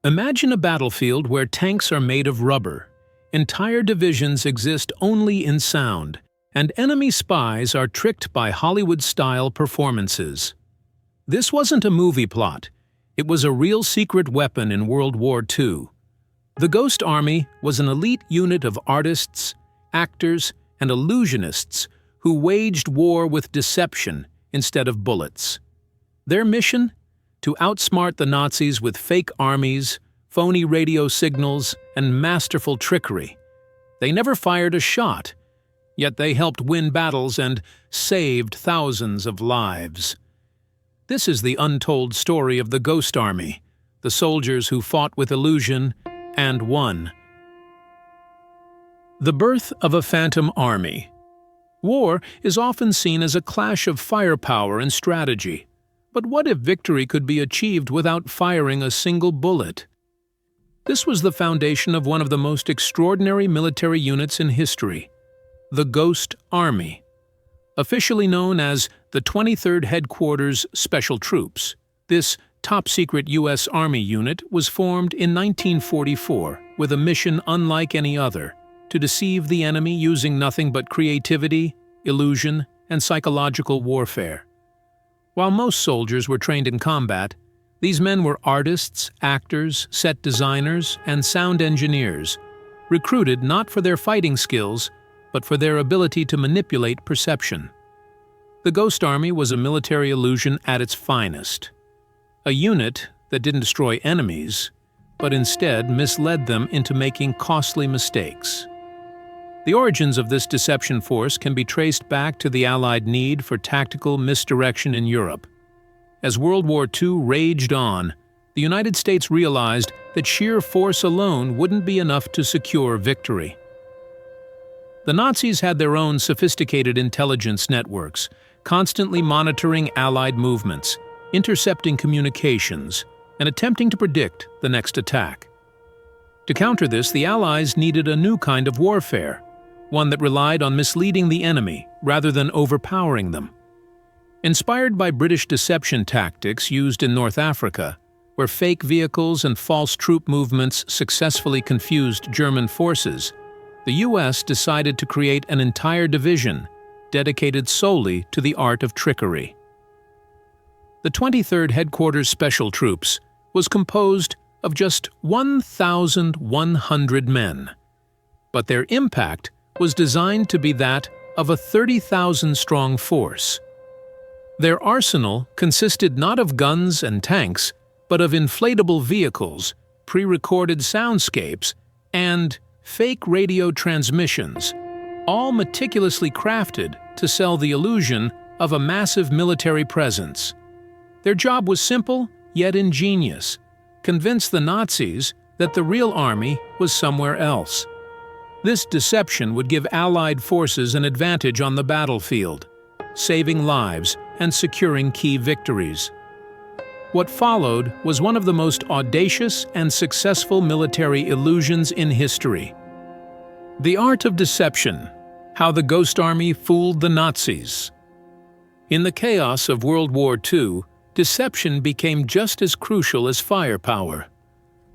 Imagine a battlefield where tanks are made of rubber. Entire divisions exist only in sound, and enemy spies are tricked by Hollywood-style performances. This wasn't a movie plot. It was a real secret weapon in World War II. The Ghost Army was an elite unit of artists, actors, and illusionists who waged war with deception instead of bullets. Their mission? To outsmart the Nazis with fake armies, phony radio signals, and masterful trickery. They never fired a shot, yet they helped win battles and saved thousands of lives. This is the untold story of the Ghost Army, the soldiers who fought with illusion and won. The birth of a phantom army. War is often seen as a clash of firepower and strategy. But what if victory could be achieved without firing a single bullet? This was the foundation of one of the most extraordinary military units in history, the Ghost Army. Officially known as the 23rd Headquarters Special Troops, this top-secret U.S. Army unit was formed in 1944 with a mission unlike any other, to deceive the enemy using nothing but creativity, illusion, and psychological warfare. While most soldiers were trained in combat, these men were artists, actors, set designers, and sound engineers, recruited not for their fighting skills, but for their ability to manipulate perception. The Ghost Army was a military illusion at its finest. A unit that didn't destroy enemies, but instead misled them into making costly mistakes. The origins of this deception force can be traced back to the Allied need for tactical misdirection in Europe. As World War II raged on, the United States realized that sheer force alone wouldn't be enough to secure victory. The Nazis had their own sophisticated intelligence networks, constantly monitoring Allied movements, intercepting communications, and attempting to predict the next attack. To counter this, the Allies needed a new kind of warfare, one that relied on misleading the enemy rather than overpowering them. Inspired by British deception tactics used in North Africa, where fake vehicles and false troop movements successfully confused German forces, the U.S. decided to create an entire division dedicated solely to the art of trickery. The 23rd Headquarters Special Troops was composed of just 1,100 men, but their impact was designed to be that of a 30,000-strong force. Their arsenal consisted not of guns and tanks, but of inflatable vehicles, pre-recorded soundscapes, and fake radio transmissions, all meticulously crafted to sell the illusion of a massive military presence. Their job was simple, yet ingenious: convince the Nazis that the real army was somewhere else. This deception would give Allied forces an advantage on the battlefield, saving lives and securing key victories. What followed was one of the most audacious and successful military illusions in history. The art of deception: how the Ghost Army fooled the Nazis. In the chaos of World War II, deception became just as crucial as firepower.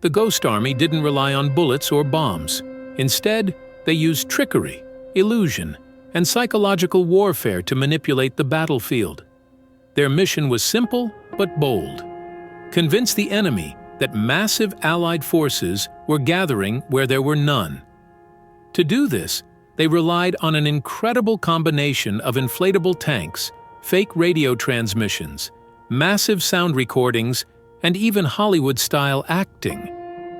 The Ghost Army didn't rely on bullets or bombs. Instead, they used trickery, illusion, and psychological warfare to manipulate the battlefield. Their mission was simple but bold: convince the enemy that massive Allied forces were gathering where there were none. To do this, they relied on an incredible combination of inflatable tanks, fake radio transmissions, massive sound recordings, and even Hollywood-style acting.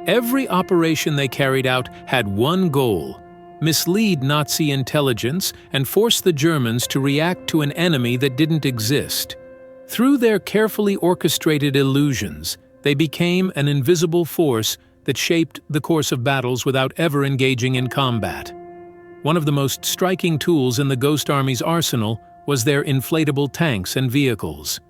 Every operation they carried out had one goal: mislead Nazi intelligence and force the Germans to react to an enemy that didn't exist. Through their carefully orchestrated illusions, they became an invisible force that shaped the course of battles without ever engaging in combat. One of the most striking tools in the Ghost Army's arsenal was their inflatable tanks and vehicles.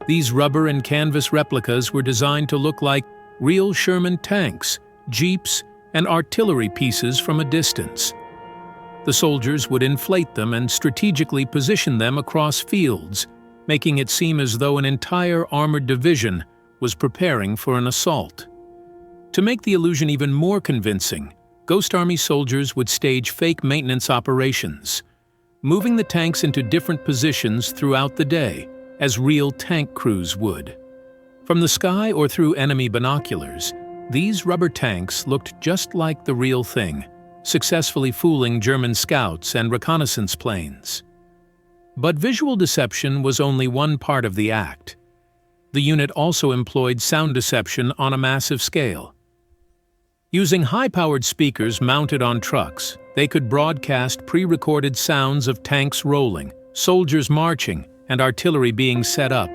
These rubber and canvas replicas were designed to look like real Sherman tanks, jeeps, and artillery pieces from a distance. The soldiers would inflate them and strategically position them across fields, making it seem as though an entire armored division was preparing for an assault. To make the illusion even more convincing, Ghost Army soldiers would stage fake maintenance operations, moving the tanks into different positions throughout the day, as real tank crews would. From the sky or through enemy binoculars, these rubber tanks looked just like the real thing, successfully fooling German scouts and reconnaissance planes. But visual deception was only one part of the act. The unit also employed sound deception on a massive scale. Using high-powered speakers mounted on trucks, they could broadcast pre-recorded sounds of tanks rolling, soldiers marching, and artillery being set up,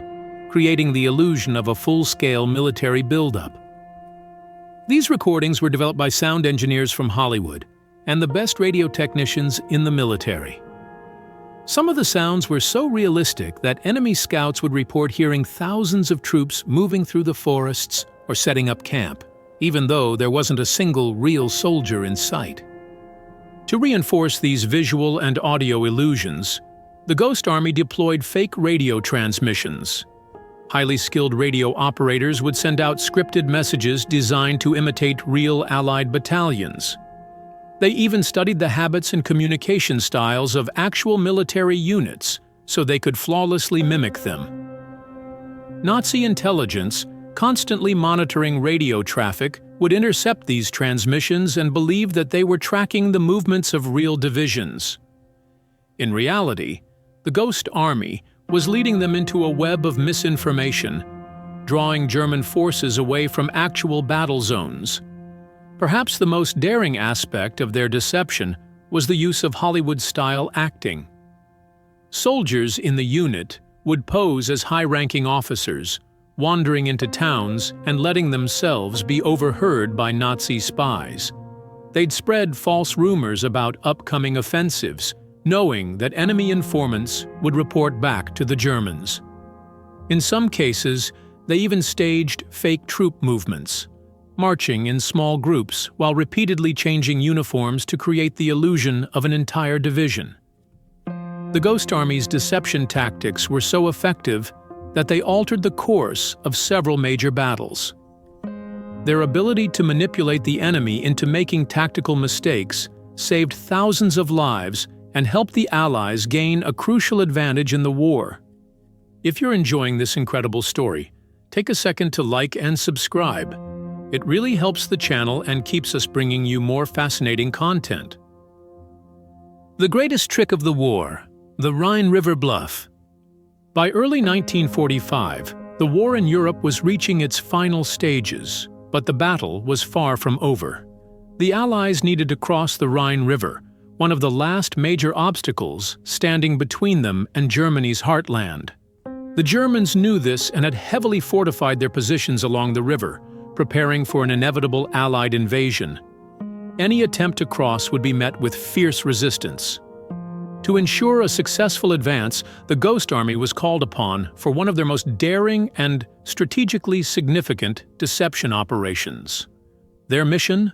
creating the illusion of a full-scale military buildup. These recordings were developed by sound engineers from Hollywood and the best radio technicians in the military. Some of the sounds were so realistic that enemy scouts would report hearing thousands of troops moving through the forests or setting up camp, even though there wasn't a single real soldier in sight. To reinforce these visual and audio illusions, the Ghost Army deployed fake radio transmissions. Highly skilled radio operators would send out scripted messages designed to imitate real Allied battalions. They even studied the habits and communication styles of actual military units so they could flawlessly mimic them. Nazi intelligence, constantly monitoring radio traffic, would intercept these transmissions and believe that they were tracking the movements of real divisions. In reality, the Ghost Army was leading them into a web of misinformation, drawing German forces away from actual battle zones. Perhaps the most daring aspect of their deception was the use of Hollywood-style acting. Soldiers in the unit would pose as high-ranking officers, wandering into towns and letting themselves be overheard by Nazi spies. They'd spread false rumors about upcoming offensives, knowing that enemy informants would report back to the Germans. In some cases, they even staged fake troop movements, marching in small groups while repeatedly changing uniforms to create the illusion of an entire division. The Ghost Army's deception tactics were so effective that they altered the course of several major battles. Their ability to manipulate the enemy into making tactical mistakes saved thousands of lives and helped the Allies gain a crucial advantage in the war. If you're enjoying this incredible story, take a second to like and subscribe. It really helps the channel and keeps us bringing you more fascinating content. The greatest trick of the war, the Rhine River Bluff. By early 1945, the war in Europe was reaching its final stages, but the battle was far from over. The Allies needed to cross the Rhine River, one of the last major obstacles standing between them and Germany's heartland. The Germans knew this and had heavily fortified their positions along the river, preparing for an inevitable Allied invasion. Any attempt to cross would be met with fierce resistance. To ensure a successful advance, the Ghost Army was called upon for one of their most daring and strategically significant deception operations. Their mission?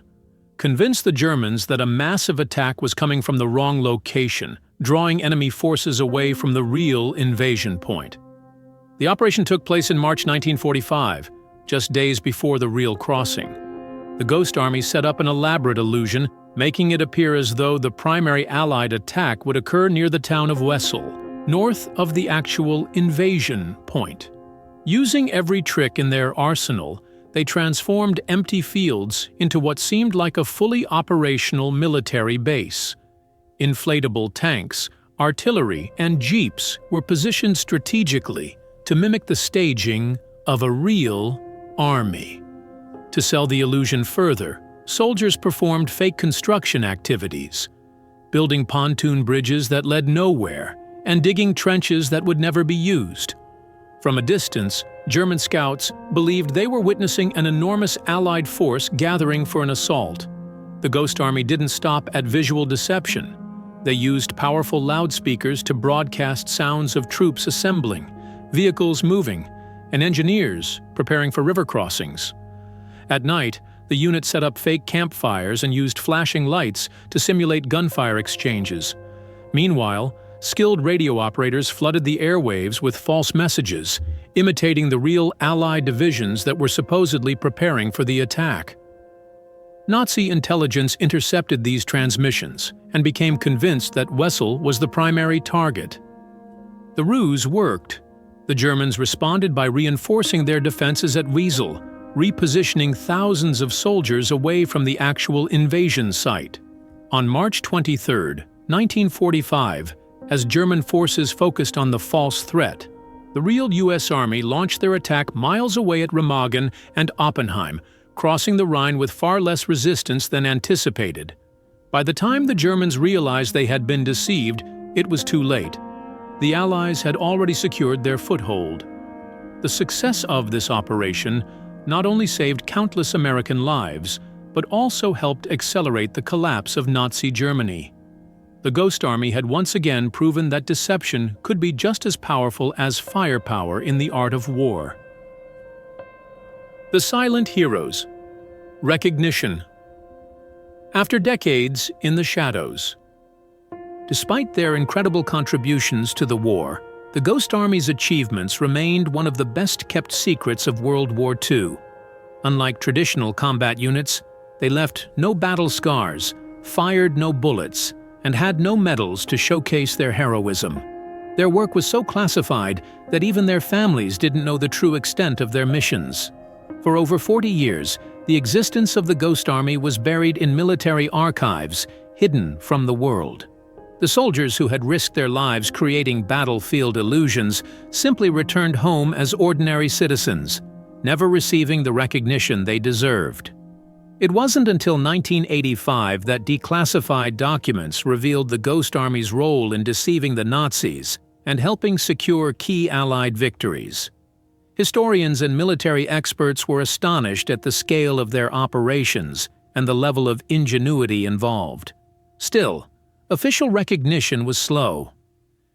Convince the Germans that a massive attack was coming from the wrong location, drawing enemy forces away from the real invasion point. The operation took place in March 1945, just days before the real crossing. The Ghost Army set up an elaborate illusion, making it appear as though the primary Allied attack would occur near the town of Wessel, north of the actual invasion point. Using every trick in their arsenal, they transformed empty fields into what seemed like a fully operational military base. Inflatable tanks, artillery, and jeeps were positioned strategically to mimic the staging of a real army. To sell the illusion further, soldiers performed fake construction activities, building pontoon bridges that led nowhere and digging trenches that would never be used. From a distance, German scouts believed they were witnessing an enormous Allied force gathering for an assault. The Ghost Army didn't stop at visual deception. They used powerful loudspeakers to broadcast sounds of troops assembling, vehicles moving, and engineers preparing for river crossings. At night, the unit set up fake campfires and used flashing lights to simulate gunfire exchanges. Meanwhile, skilled radio operators flooded the airwaves with false messages, imitating the real Allied divisions that were supposedly preparing for the attack. Nazi intelligence intercepted these transmissions and became convinced that Wessel was the primary target. The ruse worked. The Germans responded by reinforcing their defenses at Wesel, repositioning thousands of soldiers away from the actual invasion site. On March 23, 1945, as German forces focused on the false threat, the real U.S. Army launched their attack miles away at Remagen and Oppenheim, crossing the Rhine with far less resistance than anticipated. By the time the Germans realized they had been deceived, it was too late. The Allies had already secured their foothold. The success of this operation not only saved countless American lives, but also helped accelerate the collapse of Nazi Germany. The Ghost Army had once again proven that deception could be just as powerful as firepower in the art of war. The Silent Heroes. Recognition. After decades in the shadows. Despite their incredible contributions to the war, the Ghost Army's achievements remained one of the best-kept secrets of World War II. Unlike traditional combat units, they left no battle scars, fired no bullets, and had no medals to showcase their heroism. Their work was so classified that even their families didn't know the true extent of their missions. For over 40 years, the existence of the Ghost Army was buried in military archives, hidden from the world. The soldiers who had risked their lives creating battlefield illusions simply returned home as ordinary citizens, never receiving the recognition they deserved. It wasn't until 1985 that declassified documents revealed the Ghost Army's role in deceiving the Nazis and helping secure key Allied victories. Historians and military experts were astonished at the scale of their operations and the level of ingenuity involved. Still, official recognition was slow.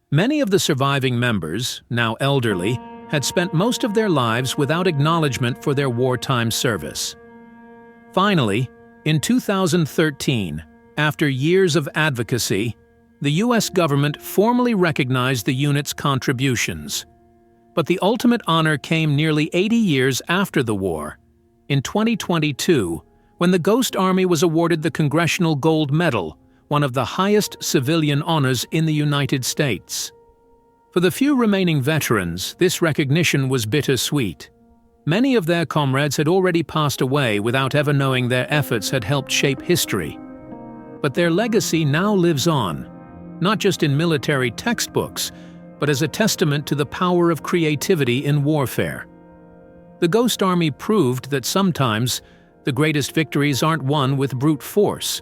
Many of the surviving members, now elderly, had spent most of their lives without acknowledgement for their wartime service. Finally, in 2013, after years of advocacy, the U.S. government formally recognized the unit's contributions. But the ultimate honor came nearly 80 years after the war, in 2022, when the Ghost Army was awarded the Congressional Gold Medal, one of the highest civilian honors in the United States. For the few remaining veterans, this recognition was bittersweet. Many of their comrades had already passed away without ever knowing their efforts had helped shape history. But their legacy now lives on, not just in military textbooks, but as a testament to the power of creativity in warfare. The Ghost Army proved that sometimes the greatest victories aren't won with brute force,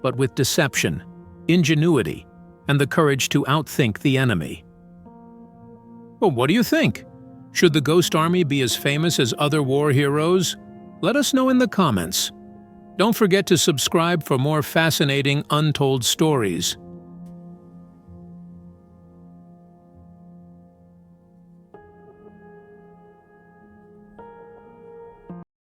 but with deception, ingenuity, and the courage to outthink the enemy. Well, what do you think? Should the Ghost Army be as famous as other war heroes? Let us know in the comments. Don't forget to subscribe for more fascinating untold stories.